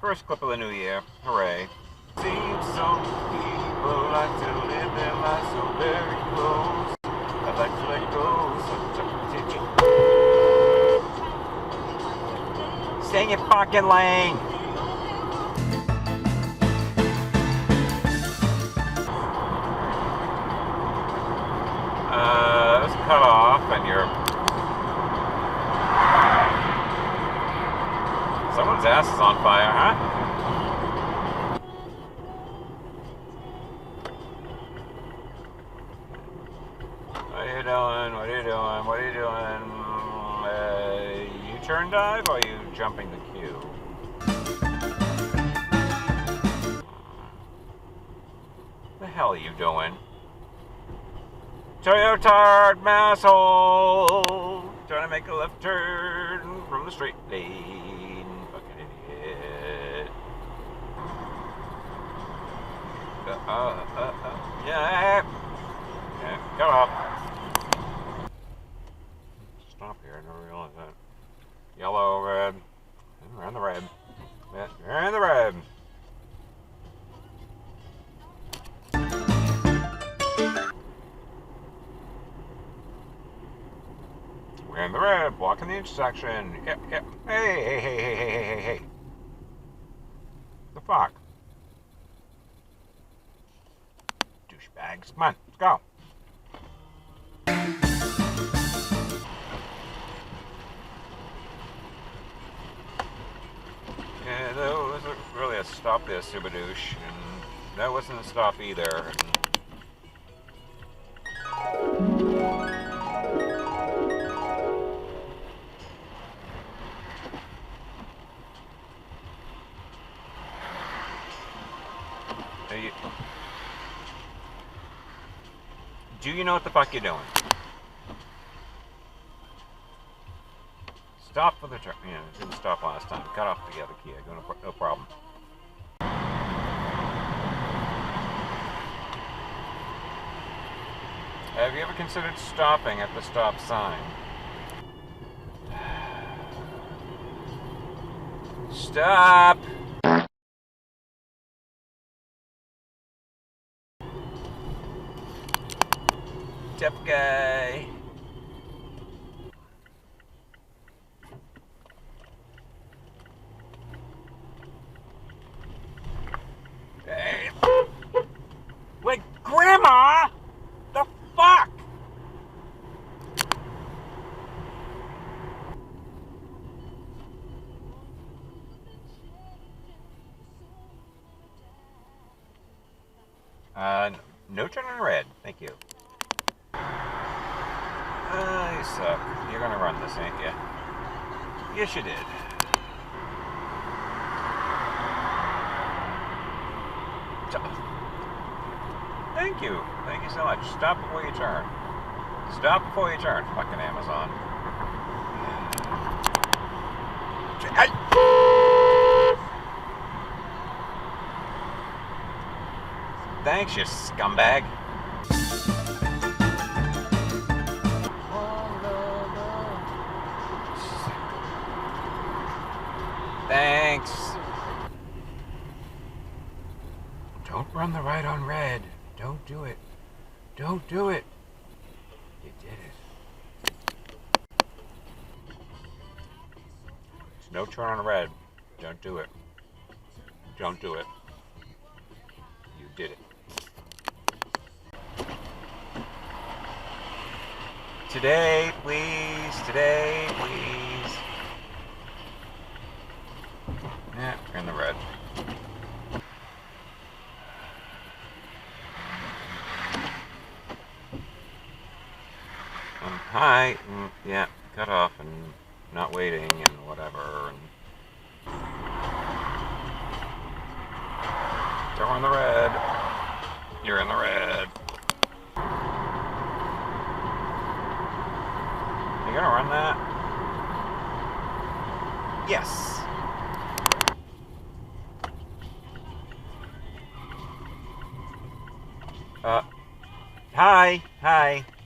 First clip of the new year. Hooray. Seems some people like to live their lives so very close. I'd like to let go, so stay in your fucking lane. It's cut off and you're... Someone's ass is on fire, huh? What are you doing? What are you doing? What are you doing? U-turn dive or are you jumping the queue? What the hell are you doing? Toyota masshole! Trying to make a left turn from the straight lane. Fucking idiot. Yeah. Yeah, cut off. Stop here, I didn't realize that. Yellow, red. We're in the red. Yeah, you're in the red. We're in the red, blocking the intersection. Yep, yep. Hey. The fuck? Douchebags. Come on, let's go. Yeah, that wasn't really a stop there, Subadoosh. And that wasn't a stop either. Do you know what the fuck you're doing? Stop for the turn. Yeah, it didn't stop last time. Cut off the other key. No problem. Have you ever considered stopping at the stop sign? Stop! Tough guy. Hey. Like, Grandma! The fuck? No turning red. Thank you. You suck. You're gonna run this, ain't you? Yes, you did. Thank you. Thank you so much. Stop before you turn. Stop before you turn, fucking Amazon. Thanks, you scumbag. Thanks. Don't run the right on red. Don't do it. Don't do it. You did it. There's no turn on red. Don't do it. Don't do it. You did it. Today, please. Today, please. Yeah, you're in the red. Hi. Yeah, cut off and not waiting and whatever. And they're in the red. You're in the red. You gonna run that? Yes.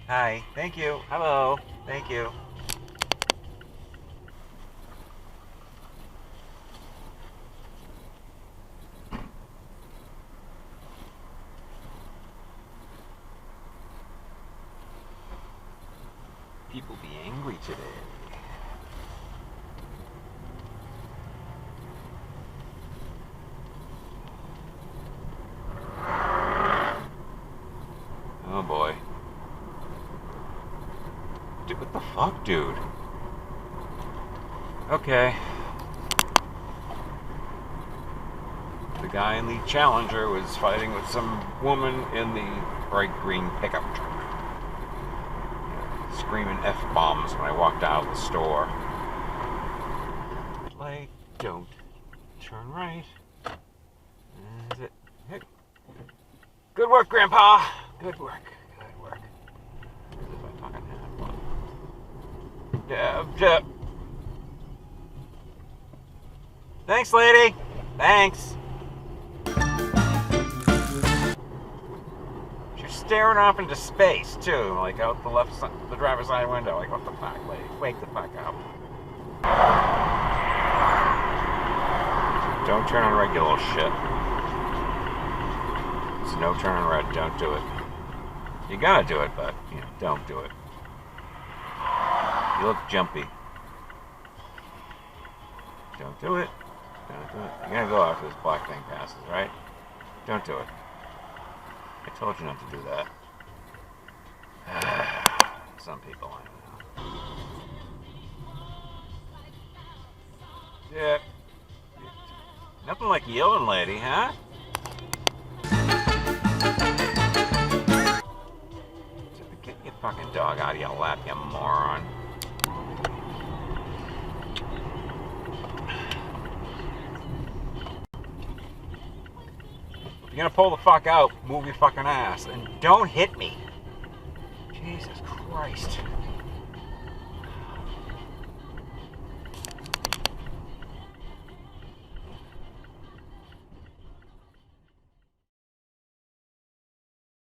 Hi. Thank you. Hello. Thank you. people be angry today? Oh boy. Dude, what the fuck, dude? Okay. The guy in the Challenger was fighting with some woman in the bright green pickup truck. Screaming F-bombs when I walked out of the store. Like, don't turn right. Is it? Hey. Good work, Grandpa. Good work. Good work. If I talking half. Jab. Thanks, lady. Thanks. She's staring off into space too, like out the left side, the driver's side window. Like, what the fuck, lady? Wake the fuck up. Don't turn on red, you little shit. It's no turn on red. Don't do it. You gotta do it, but don't do it. You look jumpy. Don't do it. Don't do it. You're gonna go after this black thing passes, right? Don't do it. I told you not to do that. Some people, I don't know. Yeah. Nothing like yelling, lady, huh? Get your fucking dog out of your lap, you moron. If you're gonna pull the fuck out, move your fucking ass. And don't hit me. Jesus Christ.